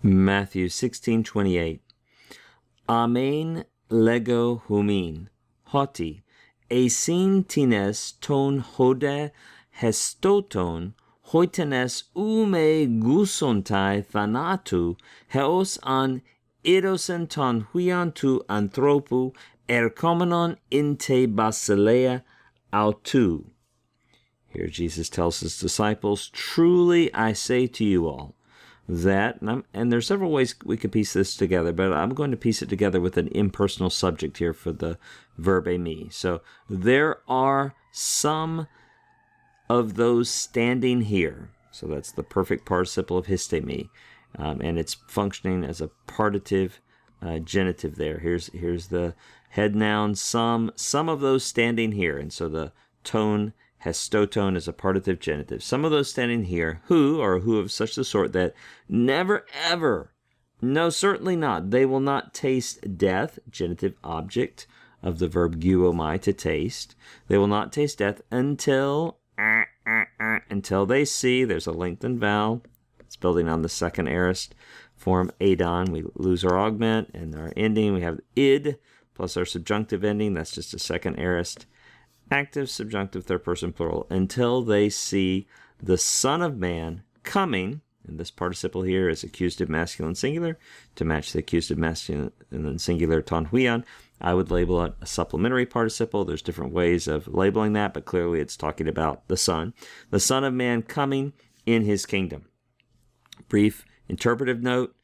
Matthew 16:28. Amen lego humin, hoti, esin tines ton hode hestoton, hoitenes ume gusontai thanatu, heos an idosen ton huian tu anthropu, erkomenon inte basileia autu. Here Jesus tells his disciples, truly I say to you all, that, and there's several ways we could piece this together, but I'm going to piece it together with an impersonal subject here for the verb eimi. So there are some of those standing here. So that's the perfect participle of histemi, and it's functioning as a partitive genitive there. Here's the head noun, some of those standing here, and so the tone hestoton is a partitive genitive. Some of those standing here, who of such the sort that never ever, no, certainly not, they will not taste death, genitive object of the verb guomai, to taste. They will not taste death until they see, there's a lengthened vowel. It's building on the second aorist form, adon. We lose our augment, and our ending, we have id, plus our subjunctive ending. That's just a second aorist. Active, subjunctive, third person plural, until they see the Son of Man coming, and this participle here is accusative masculine singular, to match the accusative masculine singular ton huian. I would label it a supplementary participle. There's different ways of labeling that, but clearly it's talking about the Son of Man coming in his kingdom. Brief interpretive note,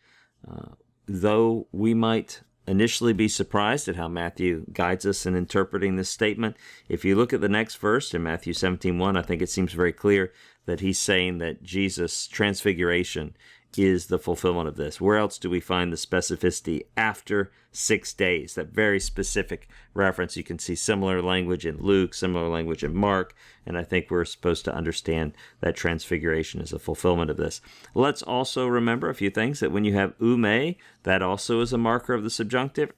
though we might initially be surprised at how Matthew guides us in interpreting this statement, if you look at the next verse in Matthew 17:1, I think it seems very clear that he's saying that Jesus' transfiguration is the fulfillment of this. Where else do we find the specificity after 6 days? That very specific reference. You can see similar language in Luke, similar language in Mark, and I think we're supposed to understand that transfiguration is a fulfillment of this. Let's also remember a few things, that when you have ume, that also is a marker of the subjunctive.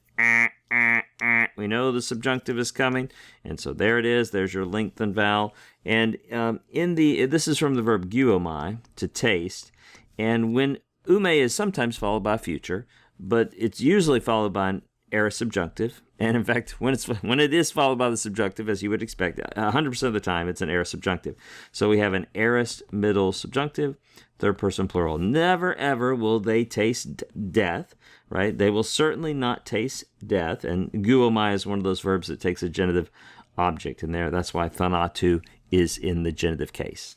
We know the subjunctive is coming, and so there it is. There's your lengthened vowel. And this is from the verb guomai, to taste. And when ume is sometimes followed by future, but it's usually followed by an aorist subjunctive. And in fact, when it is followed by the subjunctive, as you would expect, 100% of the time it's an aorist subjunctive. So we have an aorist middle subjunctive, third person plural. Never ever will they taste death, right? They will certainly not taste death. And guomai is one of those verbs that takes a genitive object in there. That's why thanatu is in the genitive case.